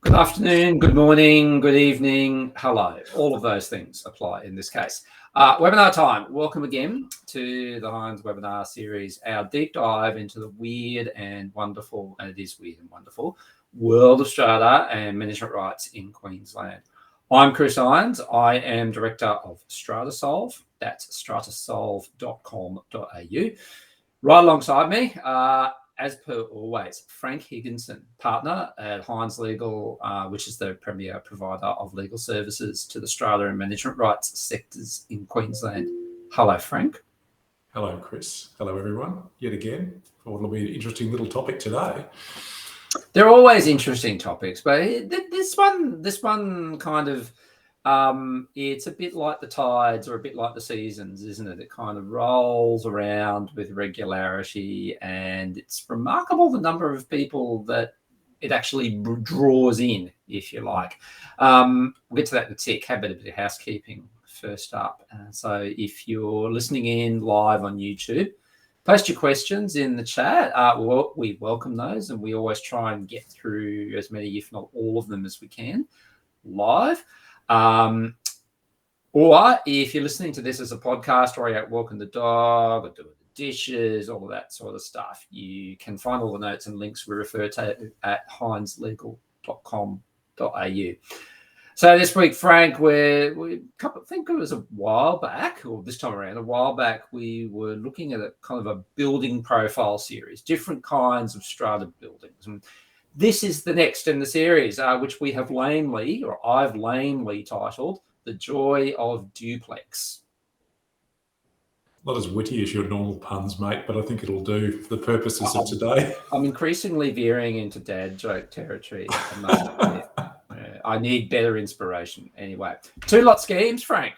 Good afternoon, good morning, good evening, hello. All of those things apply in this case. Webinar time. Welcome again to the Heinz webinar series, our deep dive into the weird and wonderful, and it is weird and wonderful, world of strata and management rights in Queensland. I'm Chris Irons. I am Director of Strata Solve. That's stratasolve.com.au. Right alongside me, as per always, Frank Higginson, partner at Heinz Legal, which is the premier provider of legal services to the strata and management rights sectors in Queensland. Hello, Frank. Hello, Chris. Hello, everyone. Yet again, for what will be an interesting little topic today. They're always interesting topics, but this one kind of, it's a bit like the tides or a bit like the seasons, isn't it? It kind of rolls around with regularity, and it's remarkable the number of people that it actually draws in, if you like. We'll get to that in a tick. Have a bit of housekeeping first up. So if you're listening in live on YouTube, post your questions in the chat. We welcome those, and we always try and get through as many, if not all of them, as we can live. Or if you're listening to this as a podcast, or you're out walking the dog or doing the dishes, all of that sort of stuff, you can find all the notes and links we refer to at heinzlegal.com.au. So this week, Frank, I think it was a while back, or this time around, we were looking at a kind of a building profile series, different kinds of strata buildings. And this is the next in the series, which we have I've lamely titled The Joy of Duplex. Not as witty as your normal puns, mate, but I think it'll do for the purposes of today. I'm increasingly veering into dad joke territory. I need better inspiration. Anyway, two-lot schemes, Frank.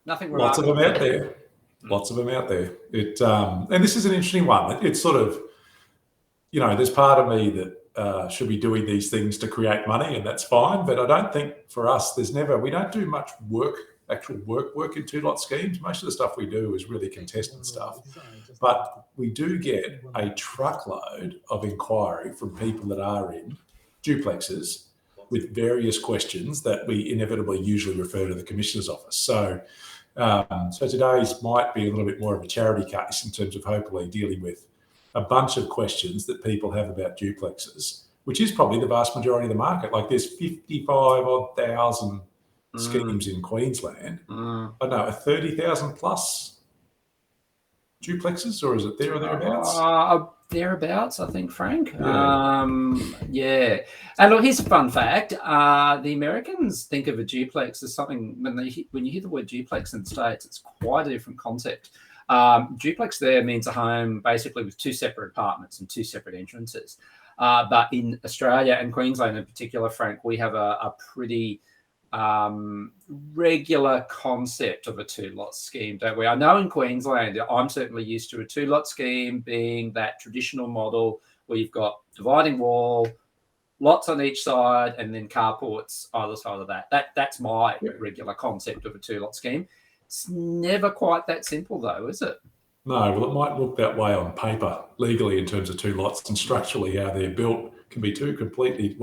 Nothing Lots of them out there. Lots of them out there. And this is an interesting one. It's sort of, there's part of me that should be doing these things to create money, and that's fine. But I don't think for us, we don't do much actual work in two-lot schemes. Most of the stuff we do is really contested stuff. But we do get a truckload of inquiry from people that are in duplexes with various questions that we inevitably usually refer to the Commissioner's office. So today's might be a little bit more of a charity case in terms of hopefully dealing with a bunch of questions that people have about duplexes, which is probably the vast majority of the market. Like there's 55,000 schemes in Queensland. I don't know, 30,000 plus duplexes, or is it there or thereabouts? Thereabouts, I think, Frank. Yeah. And look, here's a fun fact. The Americans think of a duplex as something, when you hear the word duplex in the States, it's quite a different concept. Duplex there means a home basically with two separate apartments and two separate entrances. But in Australia and Queensland in particular, Frank, we have a pretty regular concept of a two-lot scheme, don't we? I know in Queensland, I'm certainly used to a two-lot scheme being that traditional model where you've got dividing wall, lots on each side, and then carports either side of that. That's my regular concept of a two-lot scheme. It's never quite that simple, though, is it? No, well, it might look that way on paper, legally in terms of two lots, and structurally how they're built can be two completely,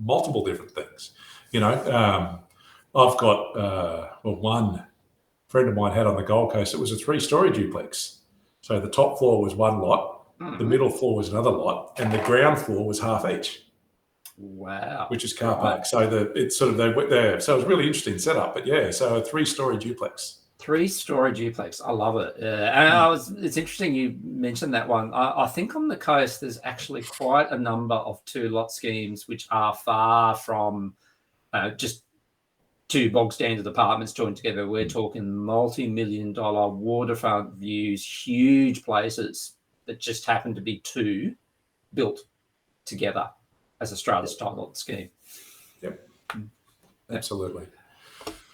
multiple different things. I've got one friend of mine had on the Gold Coast. It was a 3-story duplex. So the top floor was one lot, the middle floor was another lot, and the ground floor was half each. Wow. Which is car park. So they went there. So it was really interesting setup. But yeah, so a 3-story duplex. 3-story duplex. I love it. And it's interesting you mentioned that one. I think on the coast there's actually quite a number of two-lot schemes which are far from just two bog standard apartments joined together. We're talking multi-million-dollar waterfront views, huge places that just happen to be two built together as a strata style scheme. Yep, absolutely.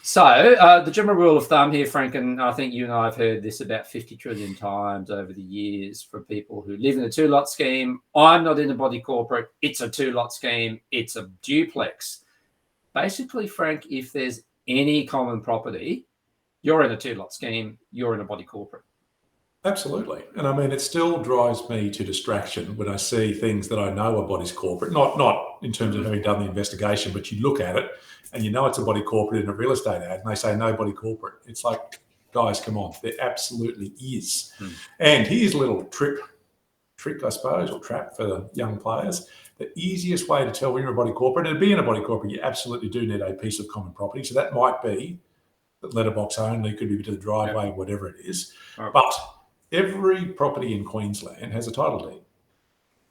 So the general rule of thumb here, Frank, and I think you and I have heard this about 50 trillion times over the years from people who live in a two-lot scheme. I'm not in a body corporate. It's a two-lot scheme. It's a duplex. Basically, Frank, if there's any common property, you're in a two-lot scheme, you're in a body corporate. Absolutely. And I mean, it still drives me to distraction when I see things that I know are bodies corporate, not in terms of having done the investigation, but you look at it and you know it's a body corporate in a real estate ad and they say no body corporate. It's like, guys, come on, there absolutely is. And here's a little trick, I suppose, or trap for the young players. The easiest way to tell when you're a body corporate, and to be in a body corporate, you absolutely do need a piece of common property. So that might be letterbox only, could be to the driveway, whatever it is. But every property in Queensland has a title deed.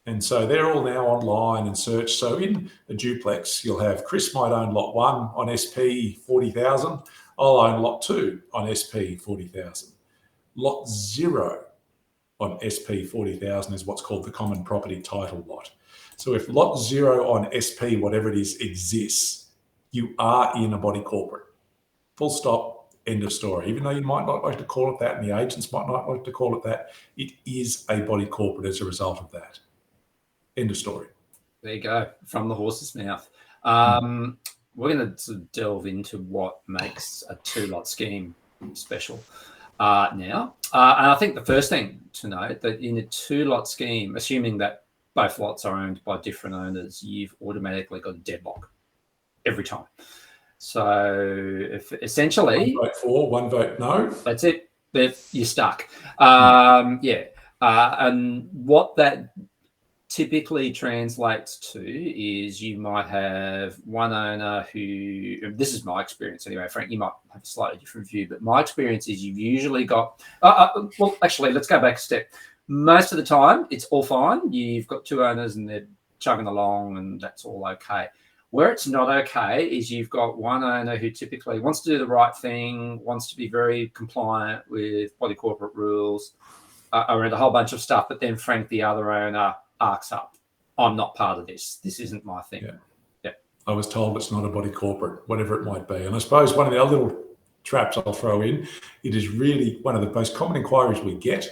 And so they're all now online and search. So in a duplex, you'll have Chris might own lot 1 on SP 40,000. I'll own lot 2 on SP 40,000. Lot 0 on SP 40,000 is what's called the common property title lot. So if lot 0 on SP, whatever it is, exists, you are in a body corporate. Full stop, end of story. Even though you might not like to call it that and the agents might not like to call it that, it is a body corporate as a result of that. End of story. There you go, from the horse's mouth. We're going to sort of delve into what makes a 2-lot scheme special now. And I think the first thing to note that in a 2-lot scheme, assuming that both lots are owned by different owners, you've automatically got a deadlock every time. So if essentially... 1 vote for, 1 vote no. That's it. You're stuck. And what that typically translates to is you might have one owner who, this is my experience anyway, Frank, you might have a slightly different view, but my experience is you've usually got, well, actually, let's go back a step. Most of the time, it's all fine. You've got 2 owners and they're chugging along and that's all okay. Where it's not okay is you've got one owner who typically wants to do the right thing, wants to be very compliant with body corporate rules, around a whole bunch of stuff, but then Frank, the other owner, arcs up. I'm not part of this. This isn't my thing. Yeah. I was told it's not a body corporate, whatever it might be. And I suppose one of the other little traps I'll throw in, it is really one of the most common inquiries we get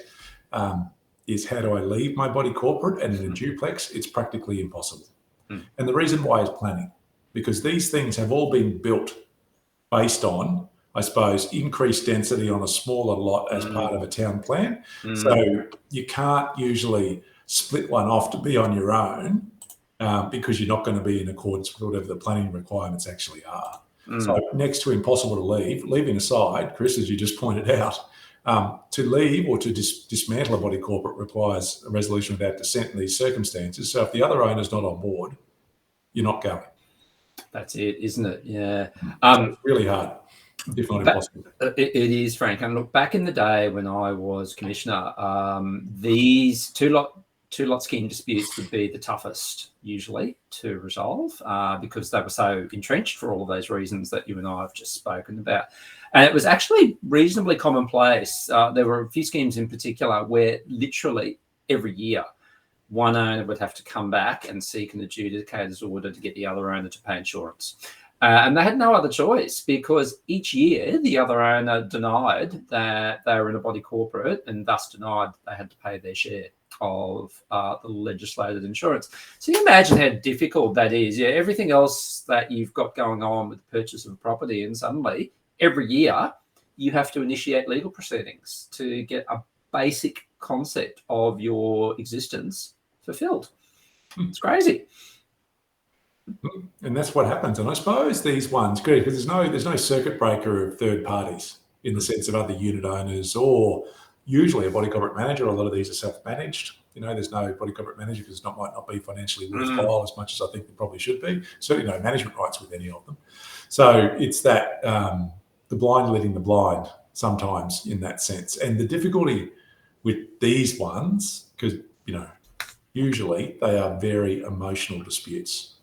is how do I leave my body corporate? And in a duplex, it's practically impossible. And the reason why is planning, because these things have all been built based on, I suppose, increased density on a smaller lot as part of a town plan. So you can't usually split one off to be on your own because you're not going to be in accordance with whatever the planning requirements actually are. So next to impossible to leave, leaving aside, Chris, as you just pointed out, to leave or to dismantle a body corporate requires a resolution without dissent in these circumstances. So if the other owner's not on board, you're not going. That's it, isn't it? Yeah. So it's really hard, if not impossible. It is, Frank. And look, back in the day when I was commissioner, these two-lot scheme disputes would be the toughest usually to resolve because they were so entrenched for all of those reasons that you and I have just spoken about. And it was actually reasonably commonplace. There were a few schemes in particular where literally every year one owner would have to come back and seek an adjudicator's order to get the other owner to pay insurance. And they had no other choice because each year the other owner denied that they were in a body corporate and thus denied they had to pay their share of the legislated insurance. So you imagine how difficult that is. Yeah, everything else that you've got going on with the purchase of a property, and suddenly every year you have to initiate legal proceedings to get a basic concept of your existence fulfilled. It's crazy. And that's what happens. And I suppose these ones, good, because there's no circuit breaker of third parties in the sense of other unit owners or usually a body corporate manager. A lot of these are self-managed. There's no body corporate manager because it might not be financially worthwhile as much as I think it probably should be. Certainly no management rights with any of them. So it's that the blind leading the blind sometimes in that sense. And the difficulty with these ones, because, usually they are very emotional disputes.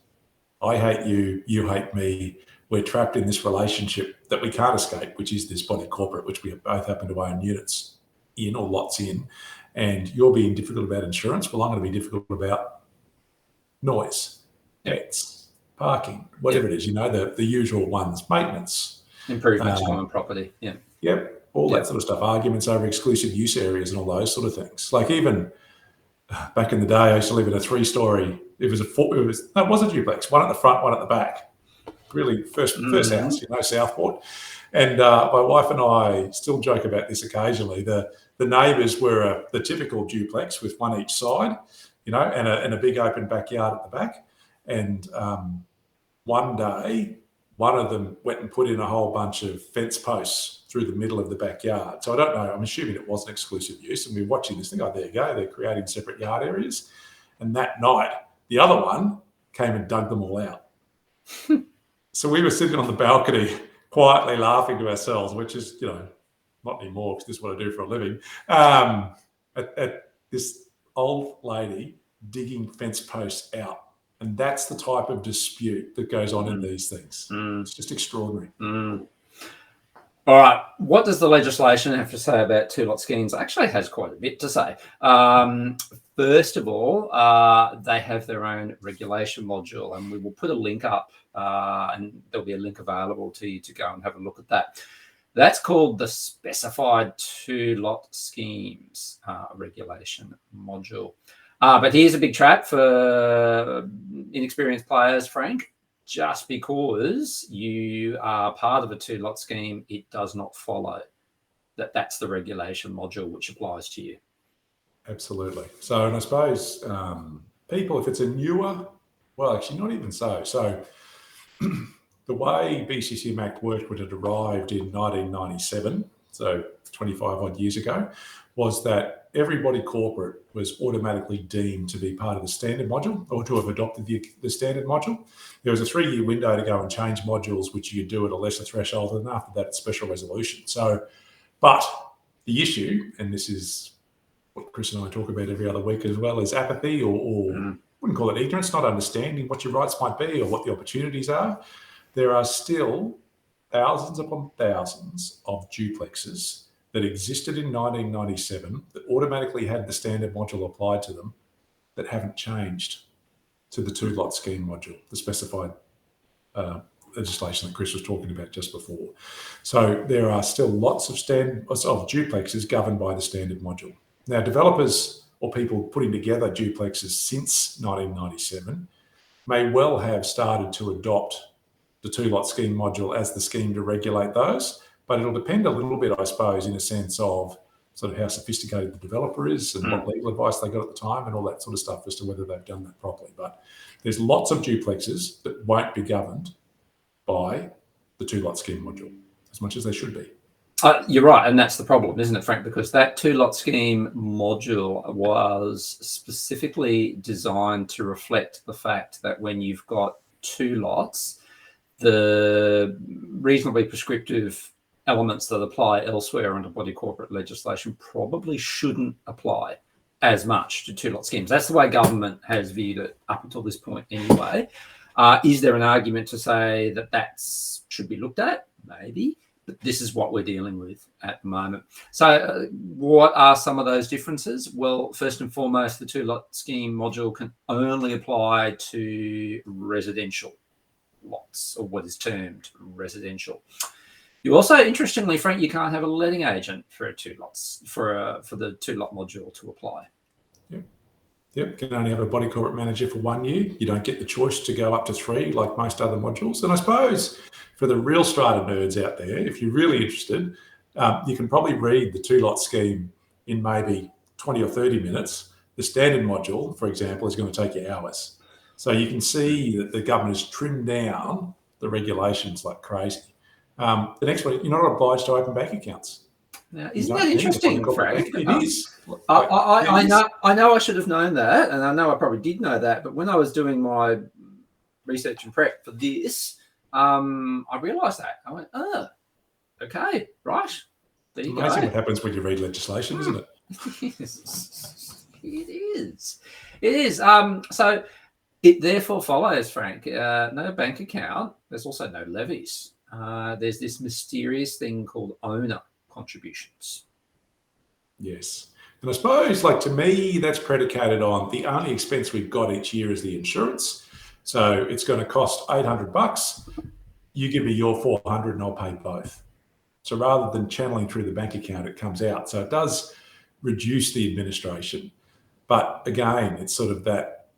I hate you, you hate me. We're trapped in this relationship that we can't escape, which is this body corporate, which we both happen to own units in or lots in. And you're being difficult about insurance. Well, I'm going to be difficult about noise, pets, parking, whatever it is, the usual ones, maintenance. Improvements to common property. Yeah. Yep. All that sort of stuff. Arguments over exclusive use areas and all those sort of things. Like even back in the day, I used to live in a 3-story. It was a duplex, one at the front, one at the back. Really, first house, Southport. And my wife and I still joke about this occasionally. The neighbours were the typical duplex with one each side, and a big open backyard at the back. And one day, one of them went and put in a whole bunch of fence posts through the middle of the backyard. So I don't know, I'm assuming it wasn't exclusive use. And we were watching this thing, oh, there you go, they're creating separate yard areas. And that night, the other one came and dug them all out. So we were sitting on the balcony quietly laughing to ourselves, which is, not anymore because this is what I do for a living, at this old lady digging fence posts out. And that's the type of dispute that goes on in these things. It's just extraordinary. All right. What does the legislation have to say about two-lot schemes? Actually, it has quite a bit to say. First of all, they have their own regulation module, and we will put a link up, and there'll be a link available to you to go and have a look at that. That's called the Specified Two-Lot Schemes Regulation Module. But here's a big trap for inexperienced players, Frank. Just because you are part of a two-lot scheme, it does not follow that that's the regulation module which applies to you. Absolutely. So, and I suppose people, if it's a newer, well, actually not even so. So the way BCCM Act worked when it arrived in 1997, so 25 odd years ago, was that everybody corporate was automatically deemed to be part of the standard module or to have adopted the standard module. There was a 3-year window to go and change modules, which you could do at a lesser threshold, and after that, it's special resolution. So, but the issue, and this is what Chris and I talk about every other week as well, is apathy or wouldn't call it ignorance, not understanding what your rights might be or what the opportunities are. There are still thousands upon thousands of duplexes that existed in 1997 that automatically had the standard module applied to them that haven't changed to the two-lot scheme module, the specified legislation that Chris was talking about just before. So there are still lots of duplexes governed by the standard module. Now, developers or people putting together duplexes since 1997 may well have started to adopt the two-lot scheme module as the scheme to regulate those, but it'll depend a little bit, I suppose, in a sense of sort of how sophisticated the developer is and what legal advice they got at the time and all that sort of stuff as to whether they've done that properly. But there's lots of duplexes that won't be governed by the two-lot scheme module as much as they should be. You're right, and that's the problem, isn't it, Frank? Because that two-lot scheme module was specifically designed to reflect the fact that when you've got two lots, the reasonably prescriptive elements that apply elsewhere under body corporate legislation probably shouldn't apply as much to two-lot schemes. That's the way government has viewed it up until this point anyway. Is there an argument to say that that should be looked at? Maybe. But this is what we're dealing with at the moment. So what are some of those differences? Well, first and foremost, the two-lot scheme module can only apply to residential lots, or what is termed residential. You also, interestingly, Frank, you can't have a letting agent for a two-lots for the two-lot module to apply. Yep, can only have a body corporate manager for 1 year. You don't get the choice to go up to 3 like most other modules. And I suppose for the real Strata nerds out there, if you're really interested, you can probably read the two-lot scheme in maybe 20 or 30 minutes. The standard module, for example, is going to take you hours. So you can see that the government has trimmed down the regulations like crazy. The next one, you're not obliged to open bank accounts. Now, isn't that interesting, Frank? It is. I know I should have known that, and I know I probably did know that, but when I was doing my research and prep for this, I realised that. I went, oh, okay, right. There you go. Amazing what happens when you read legislation, isn't it? It is. So it therefore follows, Frank, no bank account. There's also no levies. There's this mysterious thing called owner contributions. Yes. And I suppose, like, to me, that's predicated on the only expense we've got each year is the insurance. So it's going to cost $800. You give me your $400 and I'll pay both. So rather than channeling through the bank account, it comes out. So it does reduce the administration. But again, it's sort of that,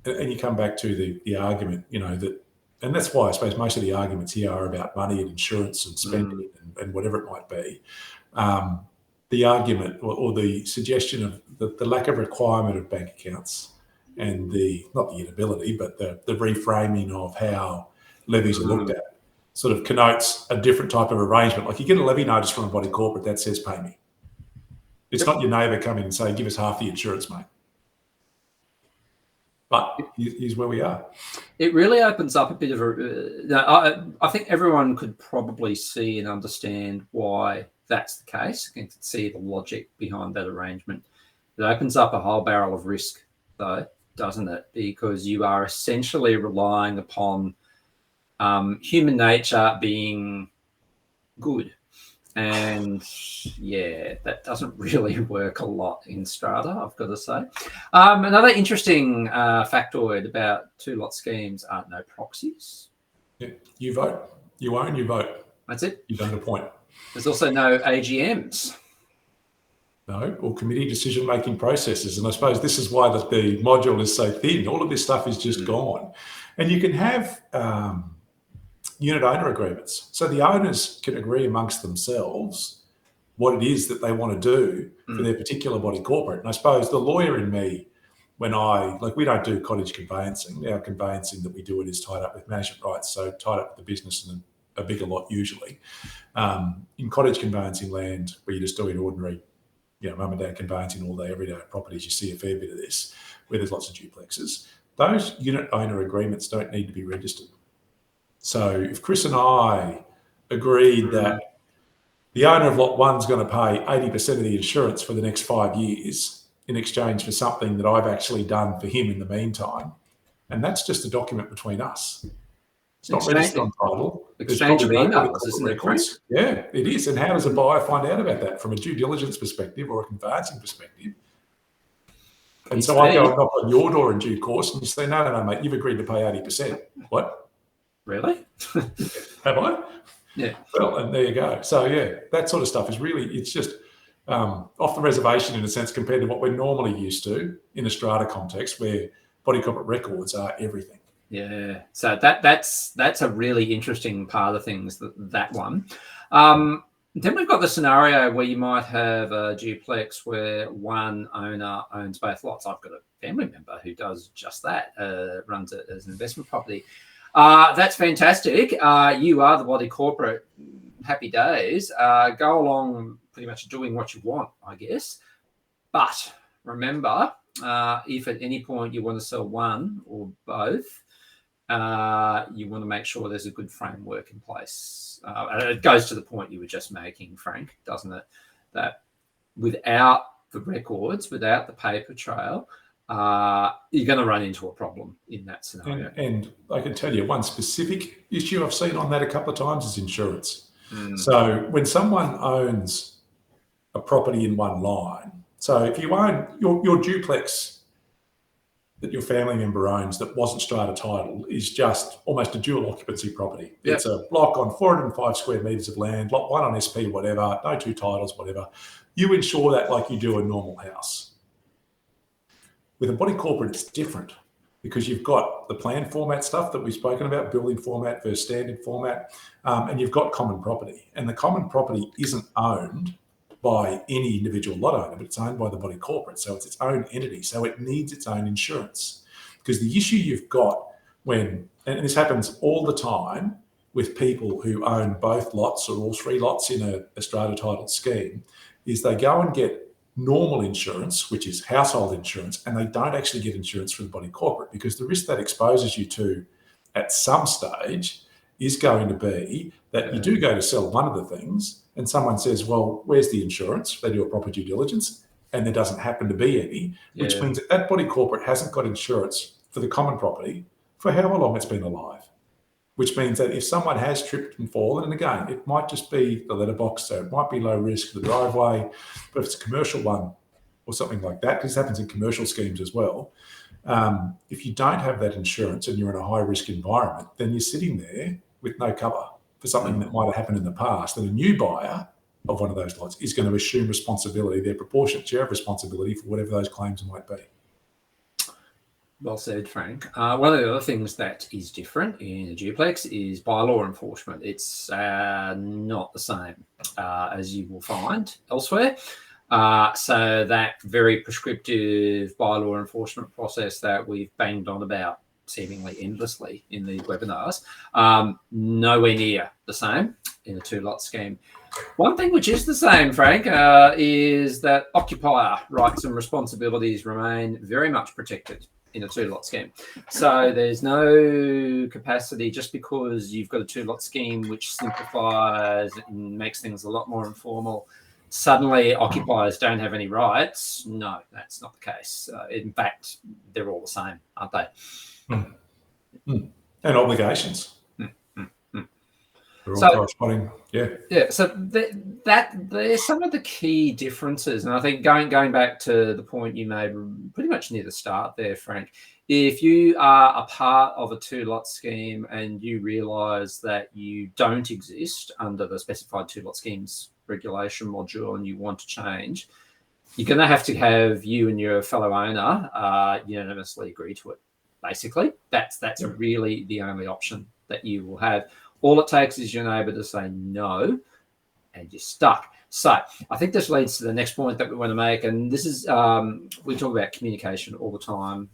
and you come back to the argument, that and that's why I suppose most of the arguments here are about money and insurance and spending and whatever it might be. The argument or the suggestion of the lack of requirement of bank accounts and not the inability, but the reframing of how levies are looked at sort of connotes a different type of arrangement. Like you get a levy notice from a body corporate that says pay me. It's not your neighbour coming and saying, give us half the insurance, mate. But here's where we are. It really opens up a bit of I think everyone could probably see and understand why that's the case. You can see the logic behind that arrangement. It opens up a whole barrel of risk, though, doesn't it? Because you are essentially relying upon human nature being good. And yeah, that doesn't really work a lot in Strata, I've got to say. Another interesting factoid about two-lot schemes are no proxies. Yeah, you vote. You own, you vote. That's it. You don't appoint. There's also no AGMs. No, or committee decision-making processes. And I suppose this is why the module is so thin. All of this stuff is just gone. And you can have unit owner agreements. So the owners can agree amongst themselves what it is that they want to do for their particular body corporate. And I suppose the lawyer in me, we don't do cottage conveyancing. Our conveyancing that we do it is tied up with management rights, so tied up with the business and a bigger lot usually. In cottage conveyancing land, where you're just doing ordinary, mum and dad conveyancing all day, every day properties, you see a fair bit of this, where there's lots of duplexes. Those unit owner agreements don't need to be registered. So if Chris and I agreed that the owner of lot one's going to pay 80% of the insurance for the next 5 years in exchange for something that I've actually done for him in the meantime, and that's just a document between us. It's not registered on title. Exchange of emails, isn't it, Chris? Yeah, it is. And how does a buyer find out about that from a due diligence perspective or a conveyancing perspective? And so I go and knock on your door in due course and you say, no, mate, you've agreed to pay 80%. What? Really? Have I? Yeah. Well, and there you go. So, yeah, that sort of stuff is really, it's just off the reservation in a sense compared to what we're normally used to in a strata context where body corporate records are everything. Yeah. So that's a really interesting part of things, that one. Then we've got the scenario where you might have a duplex where one owner owns both lots. I've got a family member who does just that, runs it as an investment property. That's fantastic. You are the body corporate. Happy days. Go along pretty much doing what you want, I guess. But remember, if at any point you want to sell one or both, you want to make sure there's a good framework in place. And it goes to the point you were just making, Frank, doesn't it? That without the records, without the paper trail, you're going to run into a problem in that scenario. And I can tell you one specific issue I've seen on that a couple of times is insurance. So when someone owns a property in one line, so if you own your duplex that your family member owns that wasn't strata title is just almost a dual occupancy property. Yep. It's a block on 405 square metres of land, lot one on SP, whatever, no two titles, whatever. You insure that like you do a normal house. With a body corporate, it's different because you've got the plan format stuff that we've spoken about, building format versus standard format, and you've got common property. And the common property isn't owned by any individual lot owner, but it's owned by the body corporate. So it's its own entity. So it needs its own insurance. Because the issue you've got and this happens all the time with people who own both lots or all three lots in a strata title scheme, is they go and get normal insurance, which is household insurance, and they don't actually get insurance for the body corporate because the risk that exposes you to at some stage is going to be that you do go to sell one of the things and someone says, well, where's the insurance? They do a proper due diligence and there doesn't happen to be any, which means that body corporate hasn't got insurance for the common property for however long it's been alive, which means that if someone has tripped and fallen, and again, it might just be the letterbox, so it might be low risk, the driveway, but if it's a commercial one or something like that, because this happens in commercial schemes as well, if you don't have that insurance and you're in a high risk environment, then you're sitting there with no cover for something that might have happened in the past. And a new buyer of one of those lots is going to assume responsibility, their proportionate share of responsibility for whatever those claims might be. Well said, Frank. One of the other things that is different in a duplex is bylaw enforcement. It's not the same as you will find elsewhere. So that very prescriptive bylaw enforcement process that we've banged on about seemingly endlessly in these webinars, nowhere near the same in a two-lot scheme. One thing which is the same, Frank, is that occupier rights and responsibilities remain very much protected in a two-lot scheme. So there's no capacity just because you've got a two-lot scheme which simplifies and makes things a lot more informal. Suddenly occupiers don't have any rights. No, that's not the case. In fact, they're all the same, aren't they? And obligations. They're all corresponding. Yeah. So there's some of the key differences, and I think going back to the point you made pretty much near the start there, Frank. If you are a part of a two-lot scheme and you realise that you don't exist under the specified two-lot schemes regulation module and you want to change, you're going to have you and your fellow owner unanimously agree to it. Basically, that's really the only option that you will have. All it takes is your neighbour to say no, and you're stuck. So I think this leads to the next point that we want to make, and this is we talk about communication all the time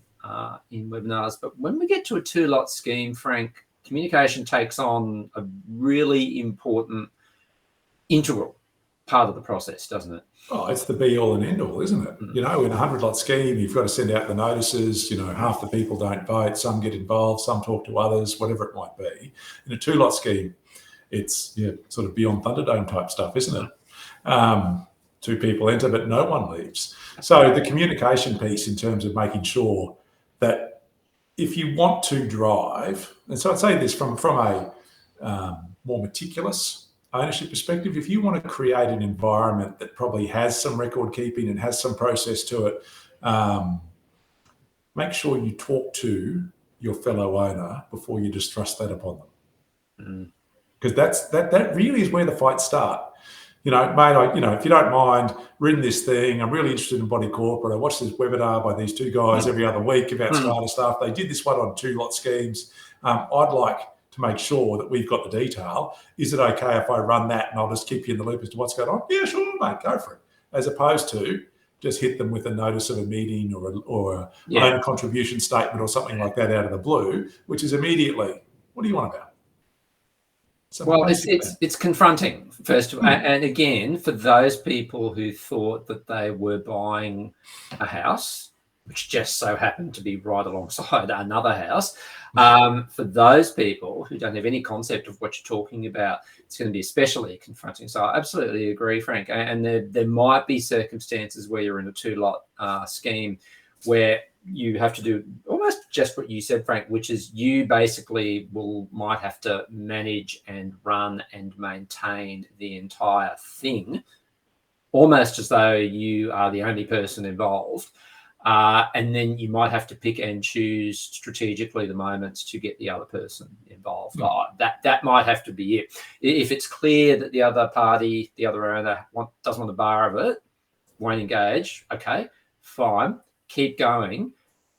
in webinars, but when we get to a two-lot scheme, Frank, communication takes on a really important, integral part of the process, doesn't it? Oh, it's the be-all and end-all, isn't it? In a 100-lot scheme, you've got to send out the notices. Half the people don't vote, some get involved, some talk to others, whatever it might be. In a two-lot scheme, it's sort of beyond Thunderdome type stuff, isn't it? Two people enter, but no one leaves. So the communication piece in terms of making sure that if you want to drive, and so I'd say this from a more meticulous ownership perspective, if you want to create an environment that probably has some record keeping and has some process to it, make sure you talk to your fellow owner before you just thrust that upon them. Because that really is where the fights start. Mate, if you don't mind reading this thing, I'm really interested in body corporate. I watch this webinar by these two guys every other week about Strata stuff. They did this one on two-lot schemes. I'd like to make sure that we've got the detail. Is it okay if I run that and I'll just keep you in the loop as to what's going on? Yeah, sure, mate, go for it. As opposed to just hit them with a notice of a meeting or a own contribution statement or something like that out of the blue, which is immediately, what do you want about? Well, it's confronting, first of all. And again, for those people who thought that they were buying a house, which just so happened to be right alongside another house, for those people who don't have any concept of what you're talking about, it's going to be especially confronting. So I absolutely agree, Frank. And there might be circumstances where you're in a two-lot scheme where you have to do almost just what you said, Frank, which is you basically might have to manage and run and maintain the entire thing, almost as though you are the only person involved. And then you might have to pick and choose strategically the moments to get the other person involved. That might have to be it. If it's clear that the other party, the other owner doesn't want a bar of it, won't engage, okay, fine, keep going.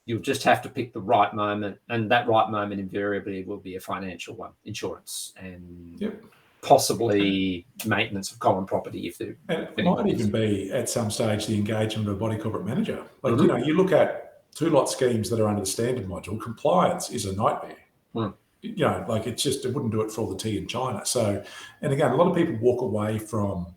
You'll just have to pick the right moment, and that right moment invariably will be a financial one, insurance and possibly maintenance of common property. It might even be at some stage the engagement of a body corporate manager. Like, you look at two-lot schemes that are under the standard module, compliance is a nightmare. It wouldn't do it for all the tea in China. So, and again, a lot of people walk away from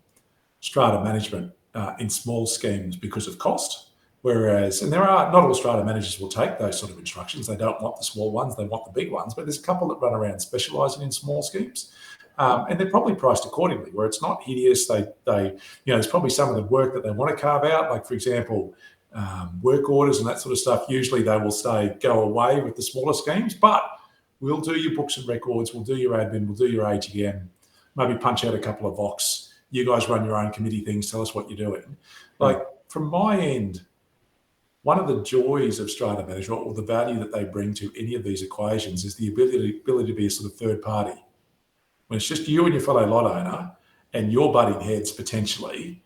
strata management in small schemes because of cost. Whereas, and not all strata managers will take those sort of instructions. They don't want the small ones, they want the big ones. But there's a couple that run around specialising in small schemes. And they're probably priced accordingly, where it's not hideous. There's probably some of the work that they want to carve out, like, for example, work orders and that sort of stuff. Usually they will go away with the smaller schemes, but we'll do your books and records, we'll do your admin, we'll do your AGM, maybe punch out a couple of vox. You guys run your own committee things, tell us what you're doing. Like, from my end, one of the joys of strata management, or the value that they bring to any of these equations, is the ability to be a sort of third party. When it's just you and your fellow lot owner and you're butting heads potentially,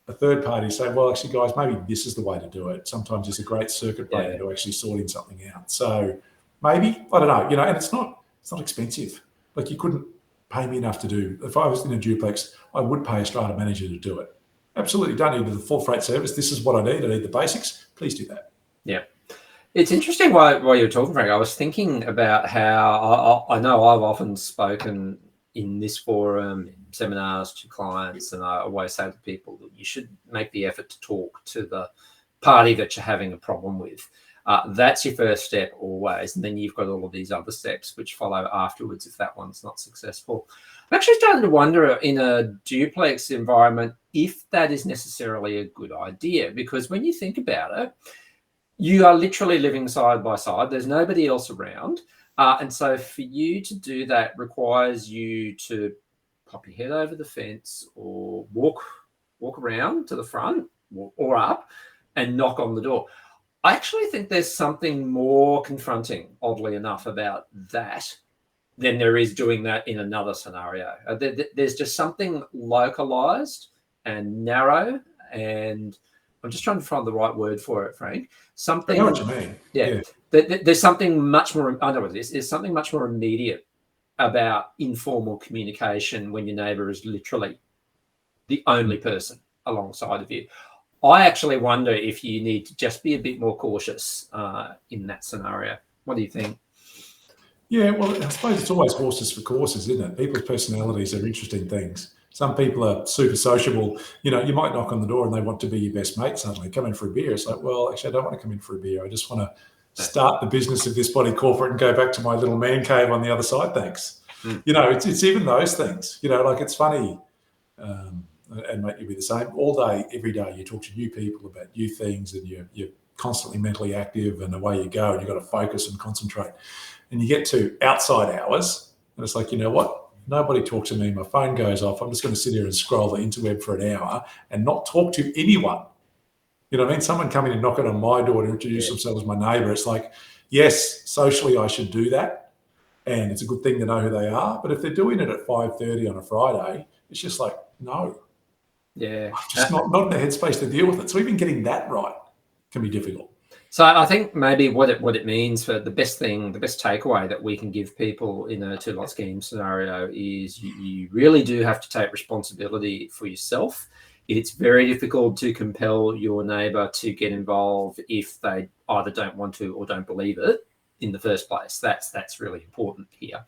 a third party say, well, actually, guys, maybe this is the way to do it. Sometimes it's a great circuit breaker to actually sorting something out. So maybe, I don't know, and it's not expensive. Like, you couldn't pay me enough to do. If I was in a duplex, I would pay a Strata manager to do it. Absolutely, don't need the full freight service. This is what I need. I need the basics. Please do that. Yeah. It's interesting while you were talking, Frank. I was thinking about how I know I've often spoken in this forum, in seminars to clients, and I always say to people that you should make the effort to talk to the party that you're having a problem with. That's your first step always, and then you've got all of these other steps which follow afterwards if that one's not successful. I'm actually starting to wonder in a duplex environment if that is necessarily a good idea, because when you think about it, you are literally living side by side. There's nobody else around. And so for you to do that requires you to pop your head over the fence or walk around to the front or up and knock on the door. I actually think there's something more confronting, oddly enough, about that than there is doing that in another scenario. There's just something localized and narrow, and I'm just trying to find the right word for it, Frank. Something. I know what you mean. Yeah. There's something much more. I know what it is. There's something much more immediate about informal communication when your neighbour is literally the only person alongside of you. I actually wonder if you need to just be a bit more cautious in that scenario. What do you think? Yeah, well, I suppose it's always horses for courses, isn't it? People's personalities are interesting things. Some people are super sociable. You might knock on the door and they want to be your best mate suddenly. Come in for a beer. It's like, well, actually, I don't want to come in for a beer. I just want to start the business of this body corporate and go back to my little man cave on the other side, thanks. It's even those things. Like, it's funny, and mate, you'll be the same. All day, every day, you talk to new people about new things, and you're constantly mentally active, and away you go, and you've got to focus and concentrate. And you get to outside hours, and it's like, you know what? Nobody talks to me. My phone goes off. I'm just going to sit here and scroll the interweb for an hour and not talk to anyone. You know what I mean? Someone coming and knocking on my door to introduce themselves as my neighbour. It's like, yes, socially I should do that, and it's a good thing to know who they are. But if they're doing it at 5:30 on a Friday, it's just like, no. Yeah. Just not in the headspace to deal with it. So even getting that right can be difficult. So I think maybe what it means for the best takeaway that we can give people in a two-lot scheme scenario is you really do have to take responsibility for yourself. It's very difficult to compel your neighbour to get involved if they either don't want to or don't believe it in the first place. That's really important here.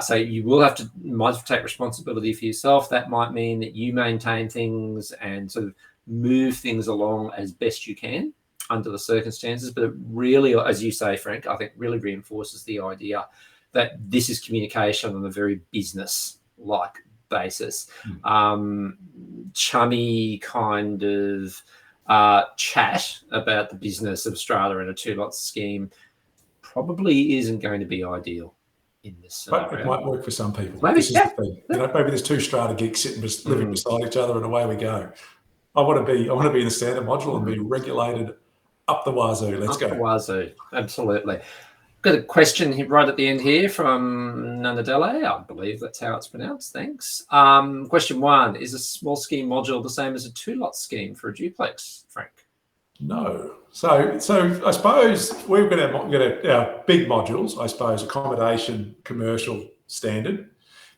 So you might have to take responsibility for yourself. That might mean that you maintain things and sort of move things along as best you can under the circumstances, but it really, as you say, Frank, I think really reinforces the idea that this is communication on a very business-like basis. Chummy kind of chat about the business of Strata and a two-lot scheme probably isn't going to be ideal in this scenario. But it might work for some people. Maybe, this is the thing. Maybe there's two Strata geeks sitting living beside each other, and away we go. I want to be in the standard module and be regulated up the wazoo. Let's go. Up the wazoo, absolutely. Got a question here, right at the end here from Nanadele. I believe that's how it's pronounced. Thanks. Question 1: is a small scheme module the same as a two-lot scheme for a duplex, Frank? No. So I suppose we're going to get our big modules. I suppose accommodation, commercial, standard.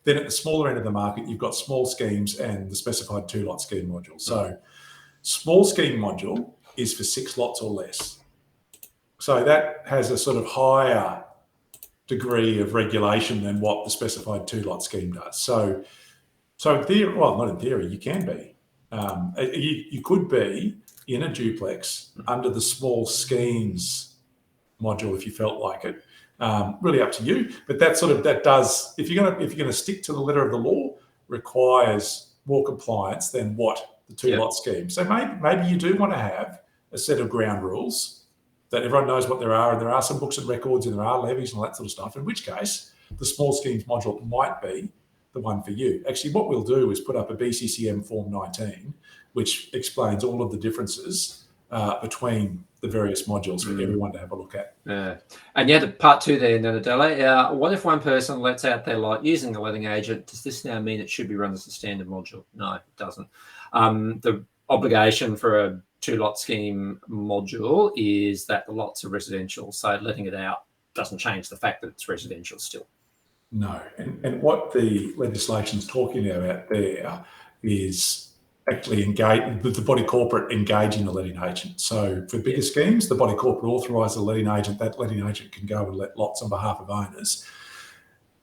Then at the smaller end of the market, you've got small schemes and the specified two-lot scheme module. So small scheme module is for 6 lots or less. So that has a sort of higher degree of regulation than what the specified two-lot scheme does. So in theory, well, not in theory, you can be. You could be in a duplex under the small schemes module if you felt like it. Really up to you. But that does, if you're going to stick to the letter of the law, requires more compliance than what the two-lot scheme. So maybe you do want to have a set of ground rules that everyone knows what there are, and there are some books and records, and there are levies and all that sort of stuff, in which case the small schemes module might be the one for you. Actually, what we'll do is put up a BCCM Form 19, which explains all of the differences between the various modules for everyone to have a look at. And yet, part 2 there, Nanadele. What if one person lets out their lot using a letting agent? Does this now mean it should be run as a standard module? No, it doesn't. obligation for a 2-lot scheme module is that the lots are residential. So letting it out doesn't change the fact that it's residential still. No. And what the legislation is talking about there is actually engage the body corporate engaging the letting agent. So for bigger schemes, the body corporate authorises the letting agent. That letting agent can go and let lots on behalf of owners.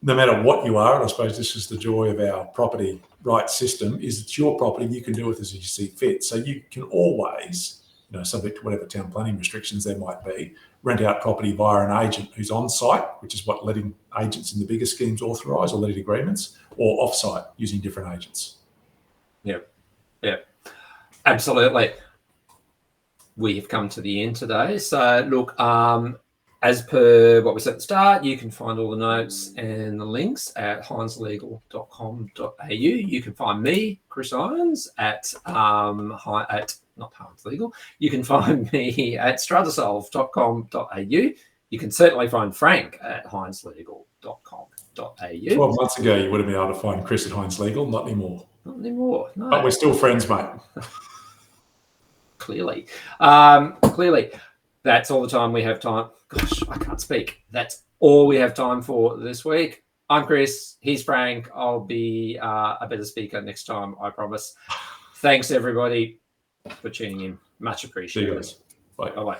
No matter what you are, and I suppose this is the joy of our property rights system, is it's your property. You can do with it as you see fit. So you can always, subject to whatever town planning restrictions there might be, rent out property via an agent who's on site, which is what letting agents in the bigger schemes authorise, or letting agreements, or off site using different agents. Yeah, absolutely. We have come to the end today. So look, as per what we said at the start, you can find all the notes and the links at hineslegal.com.au. You can find me, Chris Irons, at not Hines Legal. You can find me at stratasolve.com.au. You can certainly find Frank at hineslegal.com.au. 12 months ago, you would have been able to find Chris at Hines Legal. Not anymore. Not anymore, no. But we're still friends, mate. Clearly. That's all the time we have time. Gosh, I can't speak. That's all we have time for this week. I'm Chris. He's Frank. I'll be a better speaker next time, I promise. Thanks, everybody, for tuning in. Much appreciated. See you guys. Bye. Bye-bye.